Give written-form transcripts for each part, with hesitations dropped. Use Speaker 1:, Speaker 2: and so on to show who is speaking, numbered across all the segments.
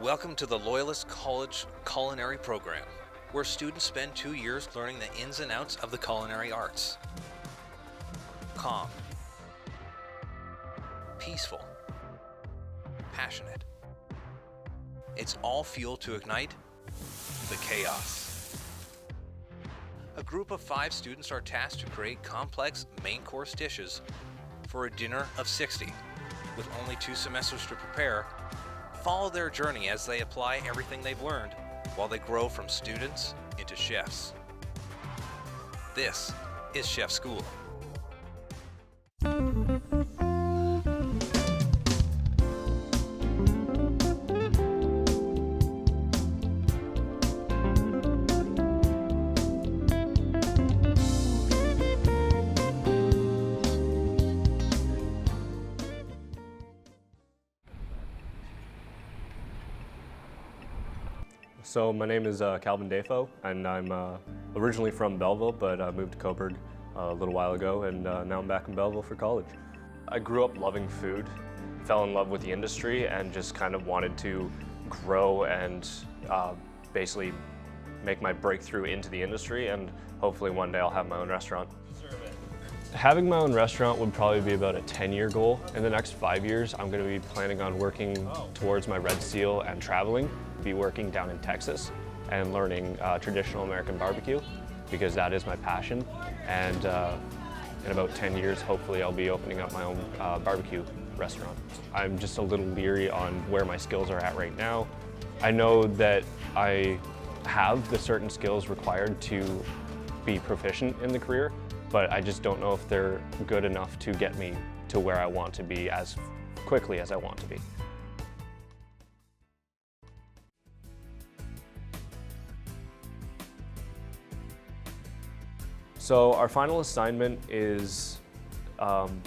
Speaker 1: Welcome to the Loyalist College Culinary program, where students spend 2 years learning the ins and outs of the culinary arts. Calm, peaceful, passionate. It's all fuel to ignite the chaos. A group of 5 students are tasked to create complex main course dishes for a dinner of 60. With only 2 semesters to prepare, follow their journey as they apply everything they've learned while they grow from students into chefs. This is Chef School.
Speaker 2: So my name is Calvin Defo, and I'm originally from Belleville, but I moved to Coburg a little while ago, and now I'm back in Belleville for college. I grew up loving food, fell in love with the industry, and just kind of wanted to grow and basically make my breakthrough into the industry, and hopefully one day I'll have my own restaurant. Having my own restaurant would probably be about a 10-year goal. In the next 5 years, I'm going to be planning on working towards my Red Seal and traveling. Be working down in Texas and learning traditional American barbecue, because that is my passion. And in about 10 years, hopefully I'll be opening up my own barbecue restaurant. I'm just a little leery on where my skills are at right now. I know that I have the certain skills required to be proficient in the career, but I just don't know if they're good enough to get me to where I want to be as quickly as I want to be. So our final assignment is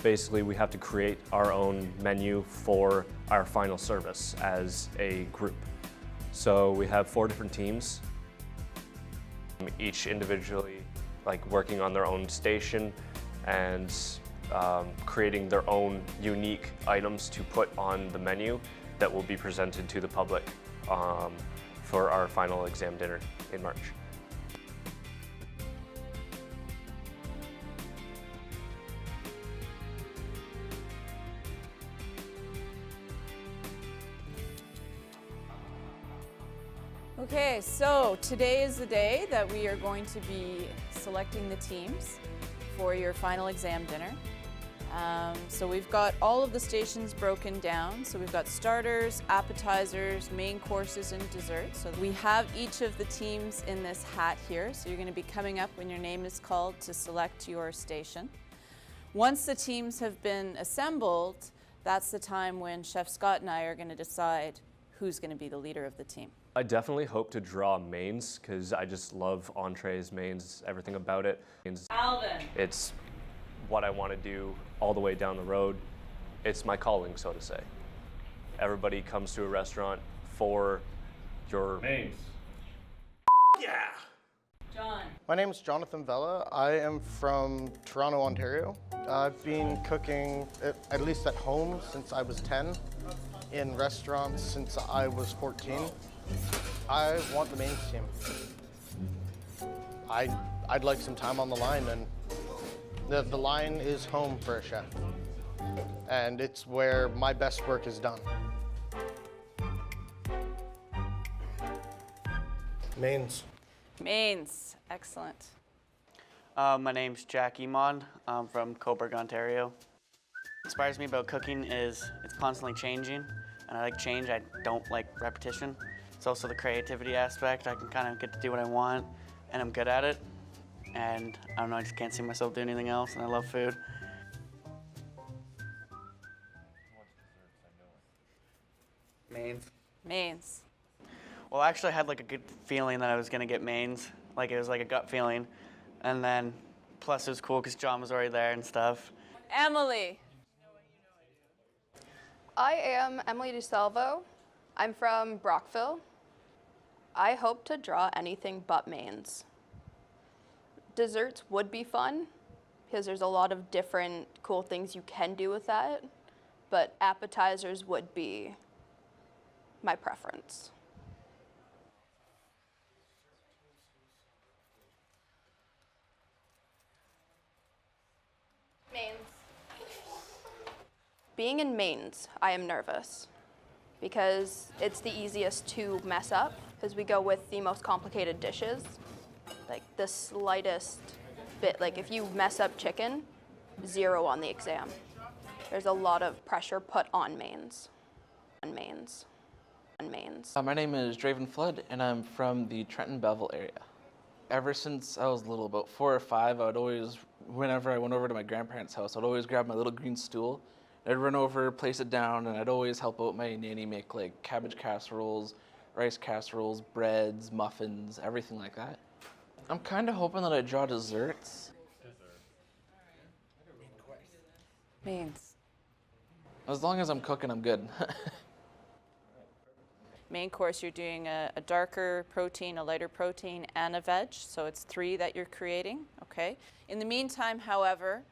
Speaker 2: basically we have to create our own menu for our final service as a group. So we have 4 different teams, each individually working on their own station and creating their own unique items to put on the menu that will be presented to the public for our final exam dinner in March.
Speaker 3: Okay, so today is the day that we are going to be selecting the teams for your final exam dinner. So we've got all of the stations broken down. So we've got starters, appetizers, main courses, and desserts. So we have each of the teams in this hat here. So you're going to be coming up when your name is called to select your station. Once the teams have been assembled, that's the time when Chef Scott and I are going to decide who's going to be the leader of the team.
Speaker 2: I definitely hope to draw mains, because I just love entrees, mains, everything about it.
Speaker 3: Alvin.
Speaker 2: It's what I want to do all the way down the road. It's my calling, so to say. Everybody comes to a restaurant for your mains.
Speaker 1: Yeah!
Speaker 3: John.
Speaker 4: My name is Jonathan Vella. I am from Toronto, Ontario. I've been cooking, at least at home, since I was 10, in restaurants since I was 14. I want the mains team. I'd like some time on the line, and the line is home for a chef, and it's where my best work is done. Mains.
Speaker 3: Mains, excellent.
Speaker 5: My name's Jack Emon. I'm from Coburg, Ontario. What inspires me about cooking is it's constantly changing, and I like change. I don't like repetition. It's also the creativity aspect. I can kind of get to do what I want, and I'm good at it. And I don't know, I just can't see myself doing anything else, and I love food. Mains.
Speaker 3: Mains.
Speaker 5: Well, I actually had a good feeling that I was gonna get mains. It was a gut feeling. And then, plus it was cool because John was already there and stuff.
Speaker 3: Emily.
Speaker 6: I am Emily DeSalvo. I'm from Brockville. I hope to draw anything but mains. Desserts would be fun because there's a lot of different cool things you can do with that, but appetizers would be my preference. Mains. Being in mains, I am nervous because it's the easiest to mess up because we go with the most complicated dishes. Like the slightest bit, like if you mess up chicken, 0 on the exam. There's a lot of pressure put on mains. On mains. On mains.
Speaker 7: My name is Draven Flood, and I'm from the Trenton-Belleville area. Ever since I was little, about 4 or 5, I would always, whenever I went over to my grandparents' house, I'd always grab my little green stool. I'd run over, place it down, and I'd always help out my nanny make like cabbage casseroles, rice casseroles, breads, muffins, everything like that. I'm kind of hoping that I draw desserts.
Speaker 3: Mains.
Speaker 7: As long as I'm cooking, I'm good.
Speaker 3: Main course, you're doing a darker protein, a lighter protein, and a veg. So it's 3 that you're creating, okay? In the meantime, however,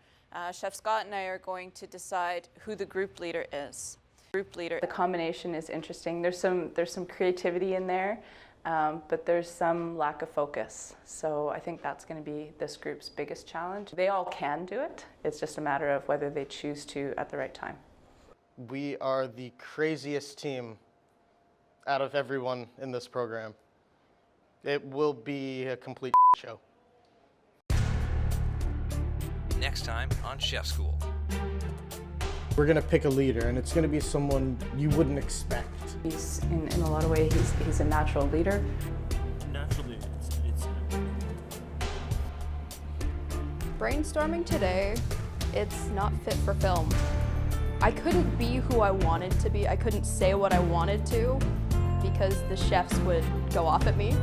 Speaker 3: Chef Scott and I are going to decide who the group leader is. Group leader.
Speaker 8: The combination is interesting. There's some creativity in there, but there's some lack of focus. So I think that's going to be this group's biggest challenge. They all can do it. It's just a matter of whether they choose to at the right time.
Speaker 4: We are the craziest team out of everyone in this program. It will be a complete show.
Speaker 1: Next time on Chef School.
Speaker 4: We're gonna pick a leader, and it's gonna be someone you wouldn't expect.
Speaker 8: He's, in a lot of ways, he's a natural leader.
Speaker 9: Naturally, it's
Speaker 6: Brainstorming today, it's not fit for film. I couldn't be who I wanted to be. I couldn't say what I wanted to because the chefs would go off at me.